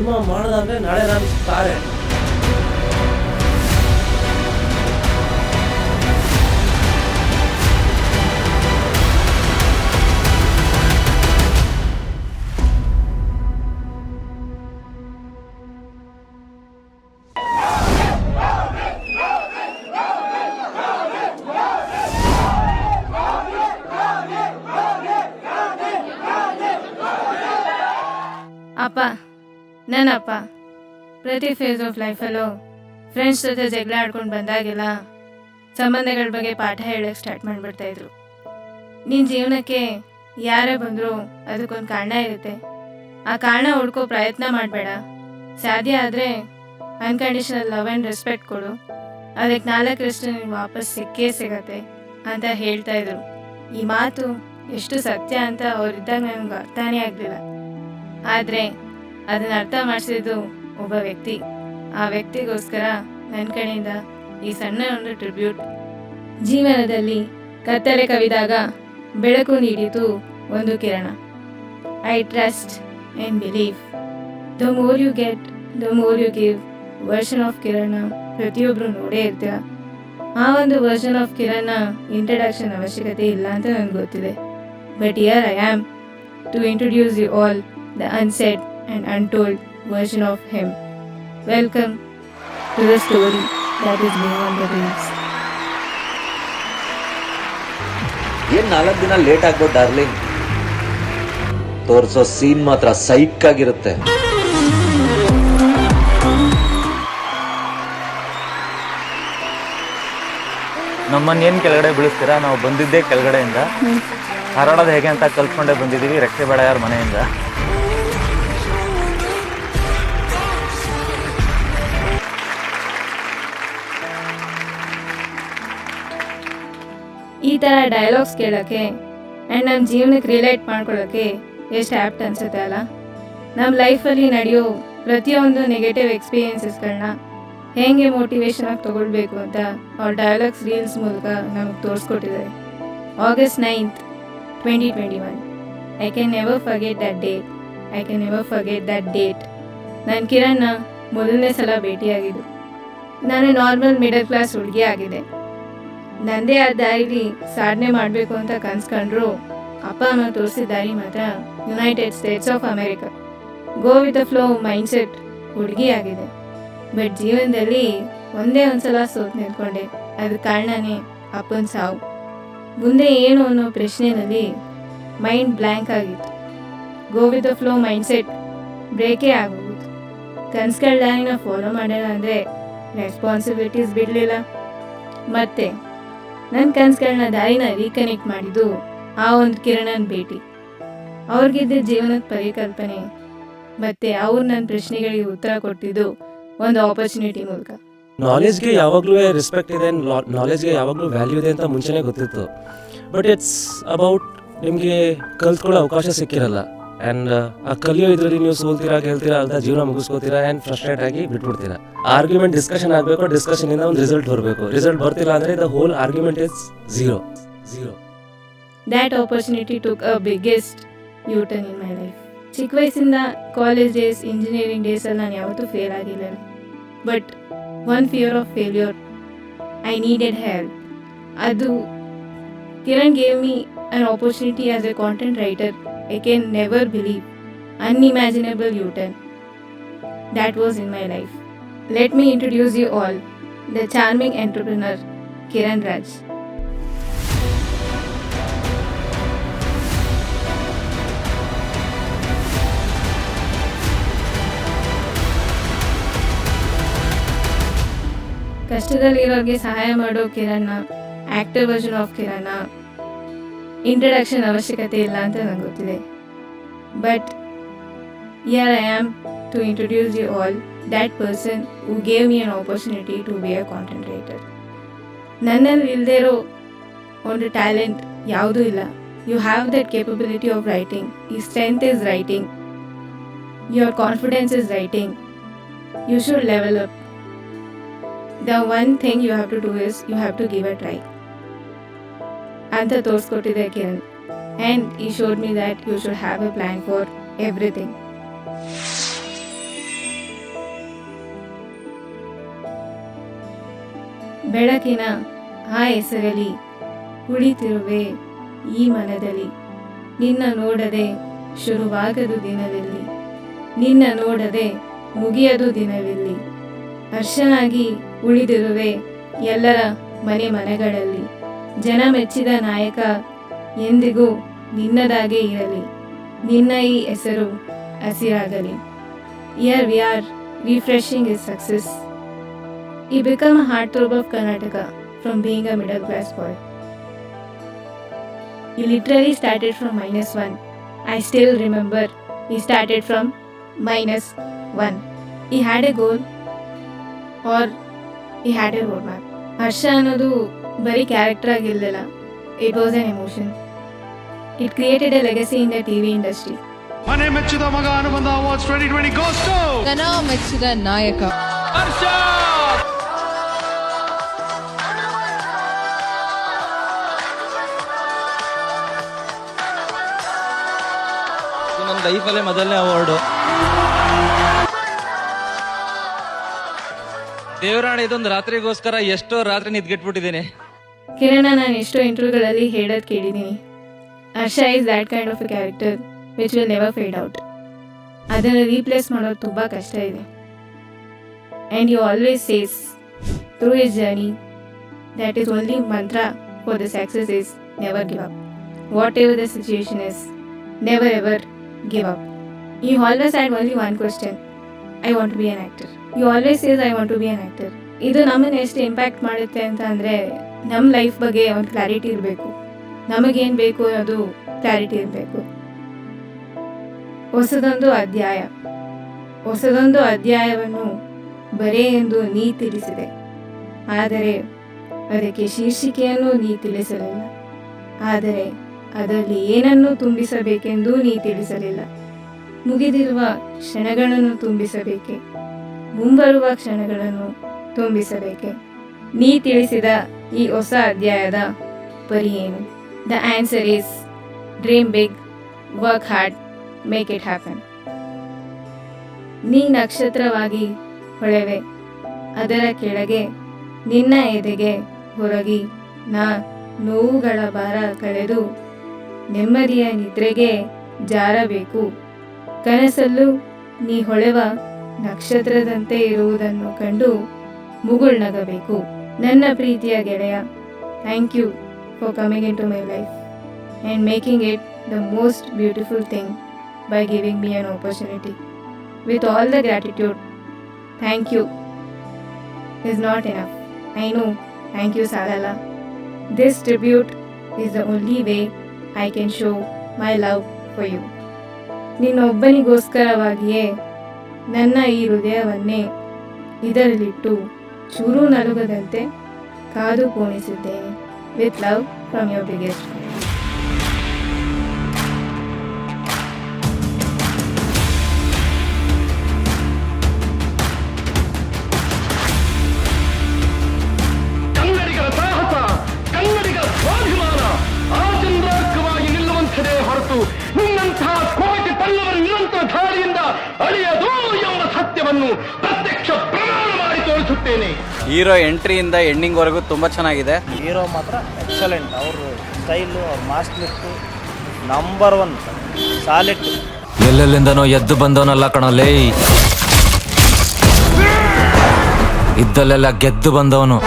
Cinema ಮಾಡೋದಂದ್ರೆ ನಾಳೆ ನಾನು ತಾರೆ. ಅಪ್ಪ, ನನ್ನಪ್ಪ ಪ್ರತಿ ಫೇಸ್ ಆಫ್ ಲೈಫಲ್ಲೂ ಫ್ರೆಂಡ್ಸ್ ಜೊತೆ ಜಗಳ ಆಡ್ಕೊಂಡು ಬಂದಾಗೆಲ್ಲ ಸಂಬಂಧಗಳ ಬಗ್ಗೆ ಪಾಠ ಹೇಳೋಕ್ಕೆ ಸ್ಟಾರ್ಟ್ ಮಾಡಿಬಿಡ್ತಾಯಿದ್ರು. ನಿನ್ನ ಜೀವನಕ್ಕೆ ಯಾರೇ ಬಂದರೂ ಅದಕ್ಕೊಂದು ಕಾರಣ ಇರುತ್ತೆ. ಆ ಕಾರಣ ಹುಡ್ಕೋ ಪ್ರಯತ್ನ ಮಾಡಬೇಡ. ಸಾಧ್ಯ ಆದರೆ ಅನ್ಕಂಡೀಷನಲ್ ಲವ್ ಆ್ಯಂಡ್ ರೆಸ್ಪೆಕ್ಟ್ ಕೊಡು. ಅದಕ್ಕೆ 4ರಷ್ಟು ನಿನಗೆ ವಾಪಸ್ ಸಿಕ್ಕೇ ಸಿಗತ್ತೆ ಅಂತ ಹೇಳ್ತಾಯಿದ್ರು. ಈ ಮಾತು ಎಷ್ಟು ಸತ್ಯ ಅಂತ ಅವರಿದ್ದಾಗ ನನಗೆ ಅರ್ಥನೇ ಆಗಲಿಲ್ಲ. ಆದರೆ ಅದನ್ನು ಅರ್ಥ ಮಾಡಿಸಿದ್ದು ಒಬ್ಬ ವ್ಯಕ್ತಿ. ಆ ವ್ಯಕ್ತಿಗೋಸ್ಕರ ನನ್ನ ಕಡೆಯಿಂದ ಈ ಸಣ್ಣ ಒಂದು ಟ್ರಿಬ್ಯೂಟ್. ಜೀವನದಲ್ಲಿ ಕತ್ತಲೆ ಕವಿದಾಗ ಬೆಳಕು ನೀಡಿತು ಒಂದು ಕಿರಣ. I trust and believe the more you get the more you give version of Kiran ಪ್ರತಿಯೊಬ್ಬರು ನೋಡೇ ಇರ್ತೀರ. ಆ ಒಂದು ವರ್ಷನ್ ಆಫ್ ಕಿರಣ ಇಂಟ್ರಡಕ್ಷನ್ ಅವಶ್ಯಕತೆ ಇಲ್ಲ ಅಂತ ನನಗೆ ಗೊತ್ತಿದೆ. But here I am to introduce you all the unsaid and untold version of him. Welcome to the story that is beyond the dreams. ಏನ್ 4 ದಿನ ಲೇಟ್ ಆಗ್ಬೋದು ಡಾರ್ಲಿಂಗ್. ತೋರ್ಸೋ ಸೀನ್ ಮಾತ್ರ ಸೈಕ್ ಆಗಿರುತ್ತೆ. ನಮ್ಮನ್ನೇನು ಕೆಳಗಡೆ ಬೀಳಿಸ್ತೀರಾ? ನಾವು ಬಂದಿದ್ದೇ ಕೆಳಗಡೆಯಿಂದ. ಹಾರಾಡೋದು ಹೇಗೆ ಅಂತ ಕಲ್ತ್ಕೊಂಡೇ ಬಂದಿದ್ದೀವಿ, ರೆಕ್ಕೆ ಬೇಡ ಯಾರ ಮನೆಯಿಂದ. ಈ ಥರ ಡೈಲಾಗ್ಸ್ ಕೇಳೋಕ್ಕೆ ಆ್ಯಂಡ್ ನಮ್ಮ ಜೀವನಕ್ಕೆ ರಿಲೇಟ್ ಮಾಡ್ಕೊಳ್ಳೋಕ್ಕೆ ಎಷ್ಟು ಆ್ಯಪ್ಟ್ ಅನಿಸುತ್ತೆ ಅಲ್ಲ. ನಮ್ಮ ಲೈಫಲ್ಲಿ ನಡೆಯೋ ಪ್ರತಿಯೊಂದು ನೆಗೆಟಿವ್ ಎಕ್ಸ್ಪೀರಿಯನ್ಸಸ್ಗಳನ್ನ ಹೇಗೆ ಮೋಟಿವೇಶನಾಗಿ ತೊಗೊಳ್ಬೇಕು ಅಂತ ಅವ್ರ ಡೈಲಾಗ್ಸ್ ರೀಲ್ಸ್ ಮೂಲಕ ನಮಗೆ ತೋರಿಸ್ಕೊಟ್ಟಿದ್ದಾರೆ. August 9th, 2021. I can never forget that date. I can never forget that date. ನಾನು ಕಿರಣ್ನ ಮೊದಲನೇ ಸಲ ಭೇಟಿಯಾಗಿದ್ದು. ನಾನು ನಾರ್ಮಲ್ ಮಿಡಲ್ ಕ್ಲಾಸ್ ಹುಡುಗಿ ಆಗಿದೆ. ನಂದೇ ಆ ದಾರಿಲಿ ಸಾಧನೆ ಮಾಡಬೇಕು ಅಂತ ಕನ್ಸ್ಕೊಂಡ್ರು ಅಪ್ಪ ಅಮ್ಮ ತೋರಿಸಿದ ದಾರಿ ಮಾತ್ರ United States of America. Go with the flow mindset ಹುಡುಗಿ ಆಗಿದೆ. ಬಟ್ ಜೀವನದಲ್ಲಿ ಒಂದೇ ಒಂದ್ಸಲ ಸೋತ್ ನಿಂತ್ಕೊಂಡೆ. ಅದ್ರ ಕಾರಣನೇ ಅಪ್ಪನ ಸಾವು. ಮುಂದೆ ಏನು ಅನ್ನೋ ಪ್ರಶ್ನೆಯಲ್ಲಿ ಮೈಂಡ್ ಬ್ಲ್ಯಾಂಕ್ ಆಗಿತ್ತು. Go with the flow mindset ಬ್ರೇಕೇ ಆಗೋಗಿತ್ತು. ಕನ್ಸ್ಗಳ ದಾರಿನ ಫಾಲೋ ಮಾಡೋಣ ಅಂದರೆ ರೆಸ್ಪಾನ್ಸಿಬಿಲಿಟೀಸ್ ಬಿಡಲಿಲ್ಲ. ಮತ್ತೆ ನನ್ನ ಕನ್ಸುಗಳನ್ನ ದಾರಿನ ರೀಕನೆಕ್ಟ್ ಮಾಡಿದ್ದು ಆ ಒಂದು ಕಿರಣನ ಭೇಟಿ. ಅವ್ರಿಗಿದ್ದ ಜೀವನದ ಪರಿಕಲ್ಪನೆ ಮತ್ತು ಅವ್ರು ನನ್ನ ಪ್ರಶ್ನೆಗಳಿಗೆ ಉತ್ತರ ಕೊಟ್ಟಿದ್ದು ಒಂದು ಆಪರ್ಚುನಿಟಿ ಮೂಲಕ. ನಾಲೆಜ್ಗೆ ಯಾವಾಗಲೂ ರೆಸ್ಪೆಕ್ಟ್ ಇದೆ, ನಾಲೆಜ್ಗೆ ಯಾವಾಗಲೂ ವ್ಯಾಲ್ಯೂ ಇದೆ ಅಂತ ಮುಂಚೆನೇ ಗೊತ್ತಿತ್ತು. ಬಟ್ ಇಟ್ಸ್ ಅಬೌಟ್ ನಿಮಗೆ ಕಲ್ತ್ಕೊಳ್ಳೋ ಅವಕಾಶ ಸಿಕ್ಕಿರಲ್ಲ. ಆ್ಯಂಡ್ ಆ ಕಲಿಯೋ ಇದರಲ್ಲಿ ನೀವು ಸೋಲ್ತೀರಾ ಗೆಲ್ತೀರಾ ಅಂತ ಜೀವನ ಮುಗಿಸ್ಕೋತೀರಾ ಆ್ಯಂಡ್ ಫ್ರಸ್ಟ್ರೇಟ್ ಆಗಿ ಬಿಟ್ಬಿಡ್ತೀರಾ. ಆರ್ಗ್ಯುಮೆಂಟ್ ಡಿಸ್ಕಷನ್ ಆಗಬೇಕು, ಡಿಸ್ಕಷನಿಂದ ಒಂದು ರಿಸಲ್ಟ್ ಬರಬೇಕು. ರಿಸಲ್ಟ್ ಬರ್ತಿಲ್ಲ ಅಂದರೆ the whole argument is zero. That opportunity took a biggest U turn in my life. ಚಿಕ್ಕ ವಯಸ್ಸಿಂದ ಕಾಲೇಜ್ ಡೇಸ್, ಇಂಜಿನಿಯರಿಂಗ್ ಡೇಸಲ್ಲಿ ನಾನು ಯಾವತ್ತೂ ಫೇಲ್ ಆಗಿಲ್ಲ. But one fear of failure, I needed help. ಅದು Kiran gave me an opportunity as a content writer. I can never believe. Unimaginable U-turn. That was in my life. Let me introduce you all, the charming entrepreneur, Kiran Raj. ಕಷ್ಟದಲ್ಲಿರೋರಿಗೆ ಸಹಾಯ ಮಾಡೋ ಕಿರಣ್ನ, active version of ಕಿರಣ್ನ introduction ಅವಶ್ಯಕತೆ ಇಲ್ಲ ಅಂತ ನನಗೆ ಗೊತ್ತಿದೆ. But here I am to introduce you all that person who gave me an opportunity to be a content writer. ನನ್ನಲ್ಲಿ ಇಲ್ಲದೆ ಇರೋ ಒಂದು ಟ್ಯಾಲೆಂಟ್ ಯಾವುದೂ ಇಲ್ಲ. You have that capability of writing. ಈ strength is writing. Your confidence is writing. You should level up. The one thing you have to do is you have to give a try. ಅಂತ ತೋರಿಸ್ಕೊಟ್ಟಿದೆ Kiran. And he showed me that you should have a plan for everything. ಬೆಳಕಿನ ಆ ಹೆಸರಲ್ಲಿ ಕುಳಿತಿರುವೆ ಈ ಮನದಲ್ಲಿ. ನಿನ್ನ ನೋಡದೆ ಶುರುವಾಗದು ದಿನವಿಲ್ಲಿ, ನಿನ್ನ ನೋಡದೆ ಮುಗಿಯದು ದಿನವಿಲ್ಲಿ. ಹರ್ಷನಾಗಿ ಉಳಿದಿರುವೆ ಎಲ್ಲರ ಮನೆಗಳಲ್ಲಿ. ಜನ ಮೆಚ್ಚಿದ ನಾಯಕ ಎಂದಿಗೂ ನಿನ್ನದಾಗೇ ಇರಲಿ, ನಿನ್ನ ಈ ಹೆಸರು ಹಸಿರಾಗಲಿ. Here we are refreshing his success. He became a heartthrob of Karnataka from being a middle class boy. He literally started from -1. I still remember he started from -1. He had a goal or he had a roadmap. ಹರ್ಷ ಅನ್ನೋದು ಬರೀ character ಆಗಿರಲಿಲ್ಲ, it was an emotion. It created A legacy in the TV industry. ಮನೆ ಮೆಚ್ಚಿದ ಮಗ ಅನುಬಂಧ awards 2020 goes to ಜನ ಮೆಚ್ಚಿದ ನಾಯಕ ಹರ್ಷ. ನನ್ನ ಲೈಫಲ್ಲೇ ಮೊದಲನೇ ಅವಾರ್ಡು. ದೇವರಾಣ ಇದೊಂದು ರಾತ್ರಿಗೋಸ್ಕರ ಎಷ್ಟೋ ರಾತ್ರಿ ನಿದ್ಗೆಟ್ಬಿಟ್ಟಿದ್ದೀನಿ. ಕಿರಣ, ನಾನು ಎಷ್ಟೋ ಇಂಟರ್ವ್ಯೂಗಳಲ್ಲಿ ಹೇಳೋದು ಕೇಳಿದ್ದೀನಿ, Harsha is that kind of a character which will never fade out. ಅದನ್ನು ರೀಪ್ಲೇಸ್ ಮಾಡೋದು ತುಂಬ ಕಷ್ಟ ಇದೆ. And you always says through his journey that is only mantra for the success is never give up. Whatever the situation is, never ever give up. You always had only one question, I want to be an actor. You always says I want to be an actor. ಇದು ನಮ್ಮನ್ನು ಎಷ್ಟು impact ಮಾಡುತ್ತೆ ಅಂತ ಅಂದರೆ, ನಮ್ಮ life ಬಗ್ಗೆ ಒಂದು clarity ಇರಬೇಕು, ನಮಗೇನು ಬೇಕು ಅನ್ನೋದು ಕ್ಲಾರಿಟಿ ಇರಬೇಕು. ಹೊಸದೊಂದು ಅಧ್ಯಾಯವನ್ನು ಬರೇ ಎಂದು ನೀ ತಿಳಿಸಿದೆ, ಆದರೆ ಅದಕ್ಕೆ ಶೀರ್ಷಿಕೆಯನ್ನು ನೀ ತಿಳಿಸಲಿಲ್ಲ. ಆದರೆ ಅದರಲ್ಲಿ ಏನನ್ನು ತುಂಬಿಸಬೇಕೆಂದೂ ನೀ ತಿಳಿಸಲಿಲ್ಲ. ಮುಗಿದಿರುವ ಕ್ಷಣಗಳನ್ನು ತುಂಬಿಸಬೇಕೆ, ಮುಂಬರುವ ಕ್ಷಣಗಳನ್ನು ತುಂಬಿಸಬೇಕೆ? ನೀ ತಿಳಿಸಿದ ಈ ಹೊಸ ಅಧ್ಯಾಯದ ಪರಿ ಏನು? The answer is dream big, work hard, make it happen. ನೀ ನಕ್ಷತ್ರವಾಗಿ ಹೊಳೆವೆ, ಅದರ ಕೆಳಗೆ ನಿನ್ನ ಎದೆಗೆ ಹೊರಗಿ ನಾ ನೋವುಗಳ ಭಾರ ಕಳೆದು ನೆಮ್ಮದಿಯ ನಿದ್ರೆಗೆ ಜಾರಬೇಕು. ಕನಸಲ್ಲೂ ನೀ ಹೊಳೆವ ನಕ್ಷತ್ರದಂತೆ ಇರುವುದನ್ನು ಕಂಡು ಮುಗುಳ್ನಗಬೇಕು. ನನ್ನ ಪ್ರೀತಿಯ ಗೆಳೆಯ, thank you for coming in to my life and making it the most beautiful thing by giving me an opportunity. With all the gratitude, thank you is not enough. I know, thank you Salala. This tribute is the only way I can show my love for you. ನಿನ್ನೊಬ್ಬನಿಗೋಸ್ಕರವಾಗಿಯೇ ನನ್ನ ಈ ಹೃದಯವನ್ನೇ ಇದರಲ್ಲಿಟ್ಟು ಚೂರು ನಲುಗದಂತೆ ಕಾದು ಪೋಣಿಸಿದ್ದೇನೆ. With love from your biggest friend. ನಿನ್ನಂತಹ ಕೋಟಿ ಪಲ್ಲವರ ನಿರಂತರ ಧಾರಿಯಿಂದ ಅಳಿಯದು ಎಂಬ ಸತ್ಯವನ್ನು ಪ್ರತ್ಯಕ್ಷ ಪ್ರಮಾಣ ಮಾಡಿ ತೋರಿಸುತ್ತೇನೆ. ಹೀರೋ ಎಂಟ್ರಿಯಿಂದ ಎಂಡಿಂಗ್ವರೆಗೂ ತುಂಬ ಚೆನ್ನಾಗಿದೆ. ಹೀರೋ ಮಾತ್ರ ಎಕ್ಸಲೆಂಟ್. ಅವ್ರ ಸ್ಟೈಲು, ಅವ್ರ ಮಾಸ್ಟರ್ಲಿಟ್ಟು ನಂಬರ್ 1 ಸಾಲಿಡ್. ಎಲ್ಲೆಲ್ಲಿಂದನೋ ಎದ್ದು ಬಂದವನಲ್ಲ ಕಣಲೇ, ಇದ್ದಲ್ಲೆಲ್ಲ ಗೆದ್ದು ಬಂದವನು.